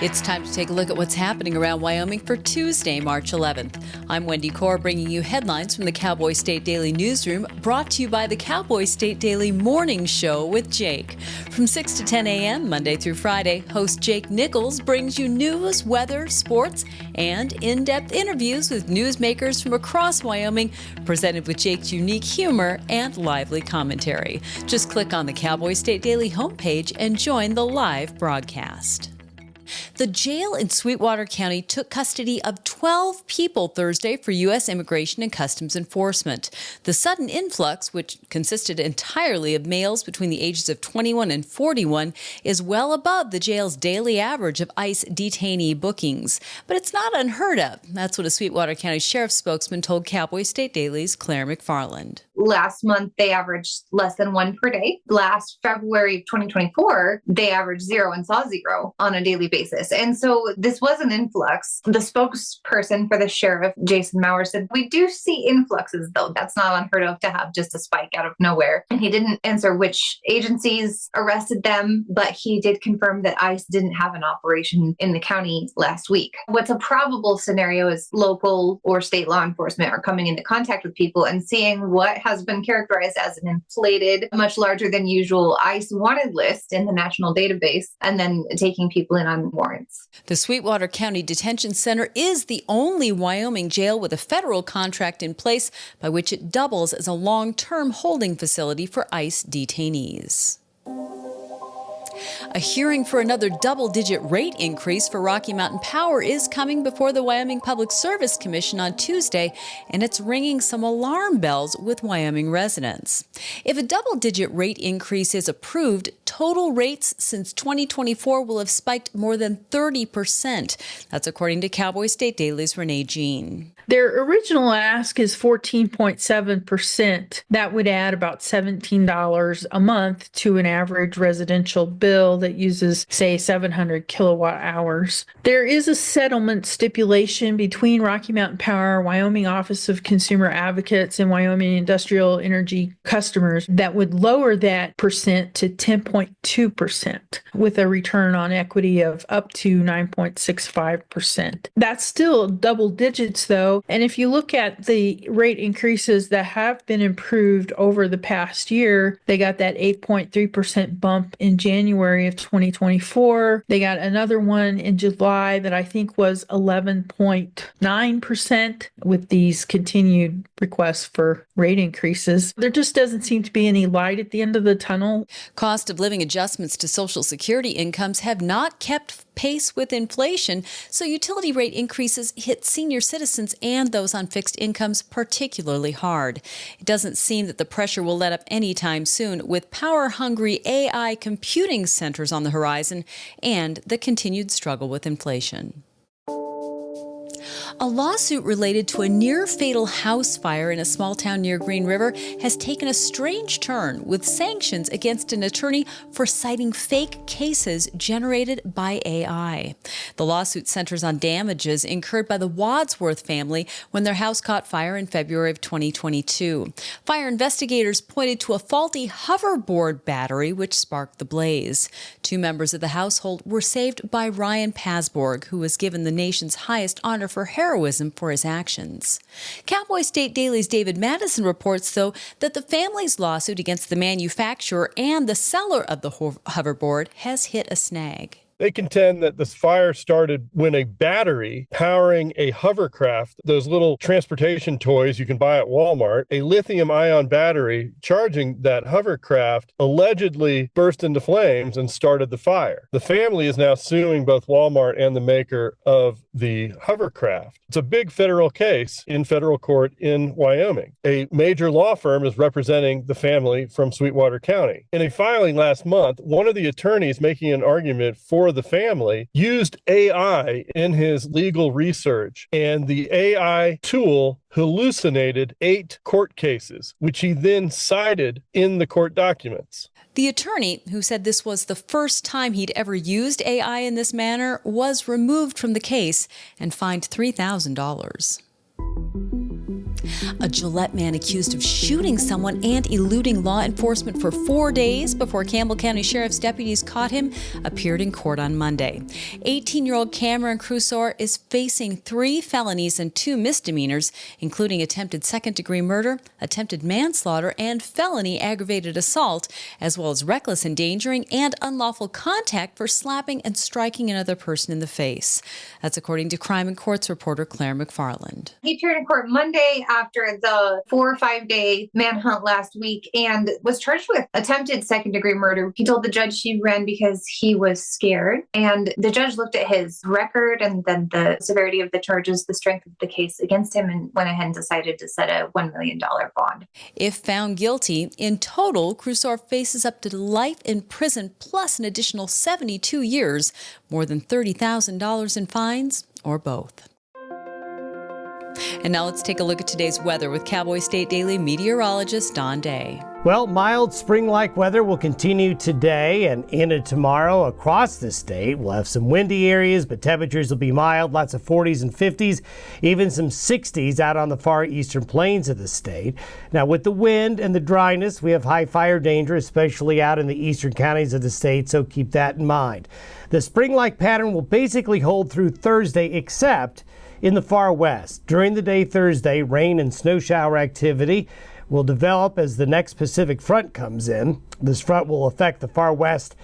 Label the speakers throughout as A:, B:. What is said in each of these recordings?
A: It's time to take a look at what's happening around Wyoming for Tuesday, March 11th. I'm Wendy Corr, bringing you headlines from the Cowboy State Daily newsroom, brought to you by the Cowboy State Daily Morning Show with Jake. From 6 to 10 a.m., Monday through Friday, host Jake Nichols brings you news, weather, sports, and in-depth interviews with newsmakers from across Wyoming, presented with Jake's unique humor and lively commentary. Just click on the Cowboy State Daily homepage and join the live broadcast. The jail in Sweetwater County took custody of 12 people Thursday for U.S. Immigration and Customs Enforcement. The sudden influx, which consisted entirely of males between the ages of 21 and 41, is well above the jail's daily average of ICE detainee bookings. But it's not unheard of. That's what a Sweetwater County Sheriff's spokesman told Cowboy State Daily's Claire McFarland.
B: Last month, they averaged less than one per day. Last February of 2024, they averaged 0 and saw 0 on a daily basis. And so this was an influx. The spokesperson for the sheriff, Jason Maurer, said, "We do see influxes, though. That's not unheard of to have just a spike out of nowhere." And he didn't answer which agencies arrested them, but he did confirm that ICE didn't have an operation in the county last week. What's a probable scenario is local or state law enforcement are coming into contact with people and seeing what has been characterized as an inflated, much larger than usual ICE wanted list in the national database, and then taking people in on warrants.
A: The Sweetwater County Detention Center is the only Wyoming jail with a federal contract in place by which it doubles as a long-term holding facility for ICE detainees. A hearing for another double-digit rate increase for Rocky Mountain Power is coming before the Wyoming Public Service Commission on Tuesday, and it's ringing some alarm bells with Wyoming residents. If a double-digit rate increase is approved, total rates since 2024 will have spiked more than 30%. That's according to Cowboy State Daily's Renee Jean.
C: Their original ask is 14.7%. That would add about $17 a month to an average residential bill that uses, say, 700 kilowatt hours. There is a settlement stipulation between Rocky Mountain Power, Wyoming Office of Consumer Advocates, and Wyoming Industrial Energy customers that would lower that percent to 10.2% with a return on equity of up to 9.65%. That's still double digits, though. And if you look at the rate increases that have been improved over the past year, they got that 8.3% bump in January of 2024. They got another one in July that I think was 11.9% with these continued requests for rate increases. There just doesn't seem to be any light at the end of the tunnel.
A: Cost of living adjustments to Social Security incomes have not kept pace with inflation, so utility rate increases hit senior citizens and those on fixed incomes particularly hard. It doesn't seem that the pressure will let up anytime soon, with power-hungry AI computing centers on the horizon and the continued struggle with inflation. A lawsuit related to a near-fatal house fire in a small town near Green River has taken a strange turn, with sanctions against an attorney for citing fake cases generated by AI. The lawsuit centers on damages incurred by the Wadsworth family when their house caught fire in February of 2022. Fire investigators pointed to a faulty hoverboard battery which sparked the blaze. 2 members of the household were saved by Ryan Pasborg, who was given the nation's highest honor for heroism for his actions. Cowboy State Daily's David Madison reports, though, that the family's lawsuit against the manufacturer and the seller of the hoverboard has hit a snag.
D: They contend that this fire started when a battery powering a hovercraft, those little transportation toys you can buy at Walmart, a lithium-ion battery charging that hovercraft allegedly burst into flames and started the fire. The family is now suing both Walmart and the maker of the hovercraft. It's a big federal case in federal court in Wyoming. A major law firm is representing the family from Sweetwater County. In a filing last month, one of the attorneys making an argument for the family used AI in his legal research, and the AI tool hallucinated 8 court cases, which he then cited in the court documents.
A: The attorney, who said this was the first time he'd ever used AI in this manner, was removed from the case and fined $3,000. A Gillette man accused of shooting someone and eluding law enforcement for 4 days before Campbell County Sheriff's deputies caught him appeared in court on Monday. 18-year-old Cameron Crusoe is facing 3 felonies and 2 misdemeanors, including attempted second-degree murder, attempted manslaughter, and felony aggravated assault, as well as reckless endangering and unlawful contact for slapping and striking another person in the face. That's according to Crime and Courts reporter Claire McFarland.
B: He appeared in court Monday after the 4 or 5 day manhunt last week and was charged with attempted second-degree murder. He told the judge he ran because he was scared, and the judge looked at his record and then the severity of the charges, the strength of the case against him, and went ahead and decided to set a $1 million bond.
A: If found guilty, in total, Crusoe faces up to life in prison plus an additional 72 years, more than $30,000 in fines, or both. And now let's take a look at today's weather with Cowboy State Daily meteorologist Don Day.
E: Well, mild spring-like weather will continue today and into tomorrow across the state. We'll have some windy areas, but temperatures will be mild, lots of 40s and 50s, even some 60s out on the far eastern plains of the state. Now, with the wind and the dryness, we have high fire danger, especially out in the eastern counties of the state, so keep that in mind. The spring-like pattern will basically hold through Thursday, except in the far west. During the day Thursday, rain and snow shower activity will develop as the next Pacific front comes in. This front will affect the far west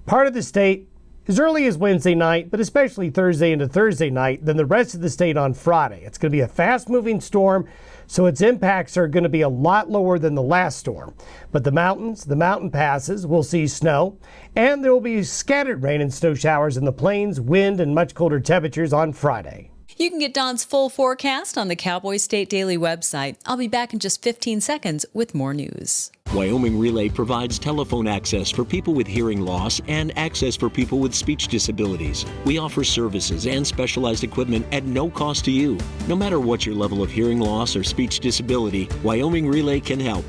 E: part of the state as early as Wednesday night, but especially Thursday into Thursday night, then the rest of the state on Friday. It's going to be a fast-moving storm, so its impacts are going to be a lot lower than the last storm. But the mountains, the mountain passes, will see snow, and there will be scattered rain and snow showers in the plains, wind, and much colder temperatures on Friday.
A: You can get Don's full forecast on the Cowboy State Daily website. I'll be back in just 15 seconds with more news.
F: Wyoming Relay provides telephone access for people with hearing loss and access for people with speech disabilities. We offer services and specialized equipment at no cost to you. No matter what your level of hearing loss or speech disability, Wyoming Relay can help.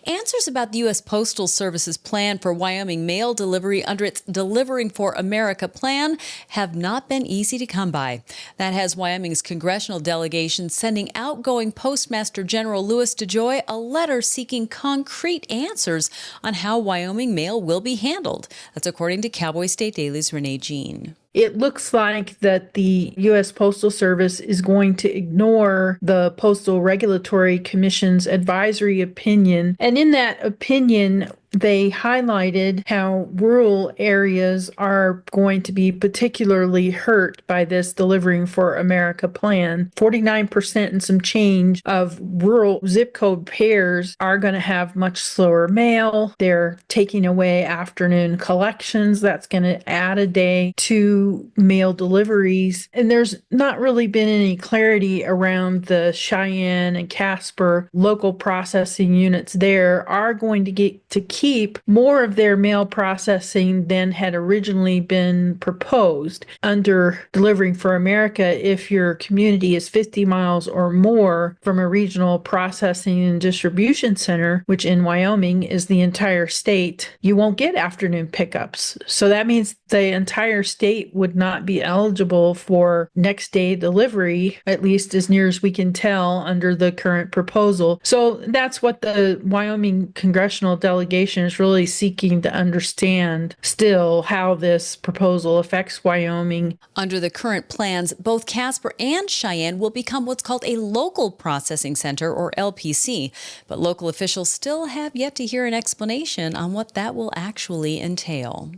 A: Answers about the U.S. Postal Service's plan for Wyoming mail delivery under its Delivering for America plan have not been easy to come by. That has Wyoming's congressional delegation sending outgoing Postmaster General Louis DeJoy a letter seeking concrete answers on how Wyoming mail will be handled. That's according to Cowboy State Daily's Renee Jean.
C: It looks like that the U.S. Postal Service is going to ignore the Postal Regulatory Commission's advisory opinion. And in that opinion, they highlighted how rural areas are going to be particularly hurt by this Delivering for America plan. 49% and some change of rural zip code pairs are going to have much slower mail. They're taking away afternoon collections. That's going to add a day to mail deliveries. And there's not really been any clarity around the Cheyenne and Casper local processing units there are going to get to keep more of their mail processing than had originally been proposed. Under Delivering for America, if your community is 50 miles or more from a regional processing and distribution center, which in Wyoming is the entire state, you won't get afternoon pickups. So that means the entire state would not be eligible for next day delivery, at least as near as we can tell under the current proposal. So that's what the Wyoming congressional delegation is really seeking to understand still, how this proposal affects Wyoming.
A: Under the current plans, both Casper and Cheyenne will become what's called a local processing center, or LPC, but local officials still have yet to hear an explanation on what that will actually entail.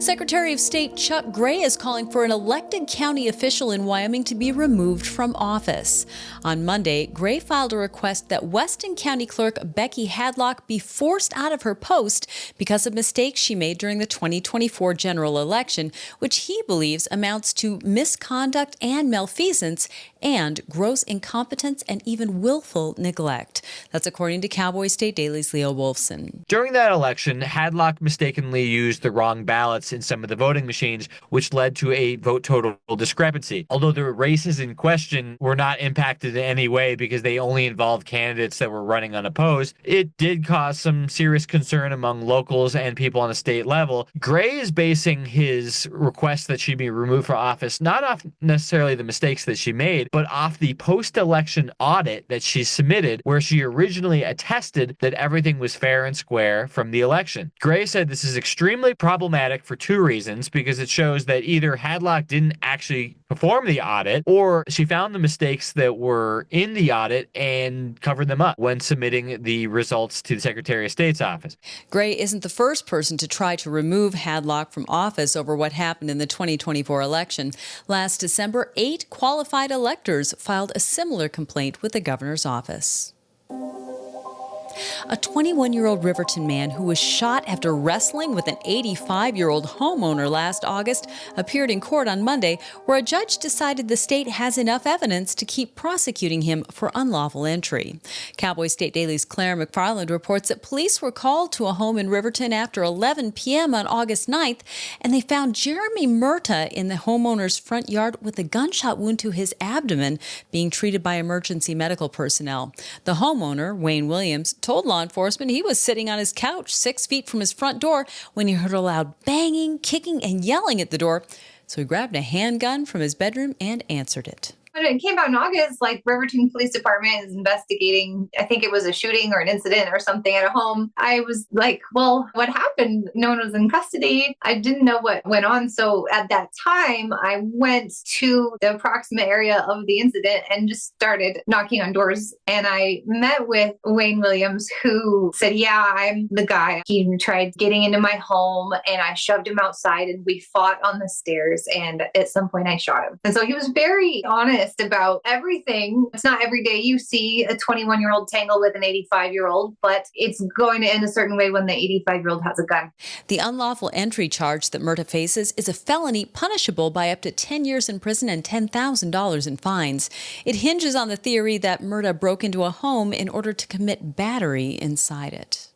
A: Secretary of State Chuck Gray is calling for an elected county official in Wyoming to be removed from office. On Monday, Gray filed a request that Weston County Clerk Becky Hadlock be forced out of her post because of mistakes she made during the 2024 general election, which he believes amounts to misconduct and malfeasance and gross incompetence and even willful neglect. That's according to Cowboy State Daily's Leo Wolfson.
G: During that election, Hadlock mistakenly used the wrong ballots ballots in some of the voting machines, which led to a vote total discrepancy. Although the races in question were not impacted in any way because they only involved candidates that were running unopposed, it did cause some serious concern among locals and people on a state level. Gray is basing his request that she be removed from office not off necessarily the mistakes that she made, but off the post-election audit that she submitted, where she originally attested that everything was fair and square from the election. Gray said this is extremely problematic for two reasons, because it shows that either Hadlock didn't actually perform the audit, or she found the mistakes that were in the audit and covered them up when submitting the results to the Secretary of State's office.
A: Gray isn't the first person to try to remove Hadlock from office over what happened in the 2024 election. Last December, 8 qualified electors filed a similar complaint with the governor's office. A 21-year-old Riverton man who was shot after wrestling with an 85-year-old homeowner last August appeared in court on Monday, where a judge decided the state has enough evidence to keep prosecuting him for unlawful entry. Cowboy State Daily's Claire McFarland reports that police were called to a home in Riverton after 11 p.m. on August 9th, and they found Jeremy Murta in the homeowner's front yard with a gunshot wound to his abdomen, being treated by emergency medical personnel. The homeowner, Wayne Williams, told law enforcement he was sitting on his couch 6 feet from his front door when he heard a loud banging, kicking, and yelling at the door. So he grabbed a handgun from his bedroom and answered it.
B: When it came out in August, Riverton Police Department is investigating, I think it was a shooting or an incident or something at a home. I was like, well, what happened? No one was in custody. I didn't know what went on. So at that time, I went to the approximate area of the incident and just started knocking on doors. And I met with Wayne Williams, who said, yeah, I'm the guy. He tried getting into my home and I shoved him outside and we fought on the stairs. And at some point I shot him. And so he was very honest about everything. It's not every day you see a 21-year-old tangle with an 85-year-old, but it's going to end a certain way when the 85-year-old has a gun.
A: The unlawful entry charge that Murta faces is a felony punishable by up to 10 years in prison and $10,000 in fines. It hinges on the theory that Murta broke into a home in order to commit battery inside it.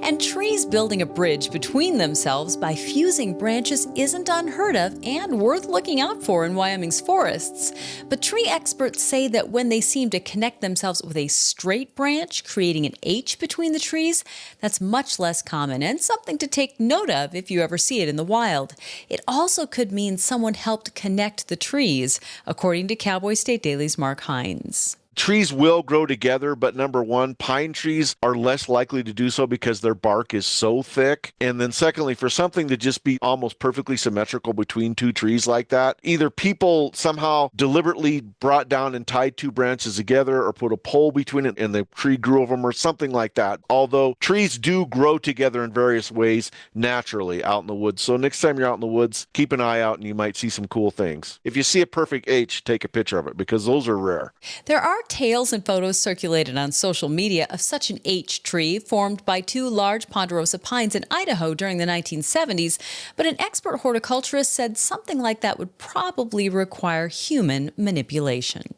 A: And trees building a bridge between themselves by fusing branches isn't unheard of and worth looking out for in Wyoming's forests. But tree experts say that when they seem to connect themselves with a straight branch, creating an H between the trees, that's much less common and something to take note of if you ever see it in the wild. It also could mean someone helped connect the trees, according to Cowboy State Daily's Mark Hines.
H: Trees will grow together, but number one, pine trees are less likely to do so because their bark is so thick. And then secondly, for something to just be almost perfectly symmetrical between two trees like that, either people somehow deliberately brought down and tied two branches together or put a pole between it and the tree grew over them or something like that. Although trees do grow together in various ways naturally out in the woods. So next time you're out in the woods, keep an eye out and you might see some cool things. If you see a perfect H, take a picture of it because those are rare.
A: There are tales and photos circulated on social media of such an H tree formed by two large ponderosa pines in Idaho during the 1970s, but an expert horticulturist said something like that would probably require human manipulation.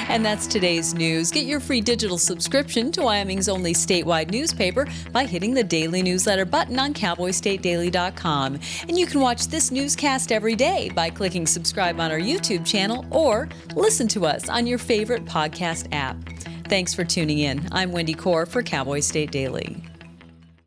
A: And that's today's news. Get your free digital subscription to Wyoming's only statewide newspaper by hitting the daily newsletter button on cowboystatedaily.com. And you can watch this newscast every day by clicking subscribe on our YouTube channel or listen to us on your favorite podcast app. Thanks for tuning in. I'm Wendy Corr for Cowboy State Daily.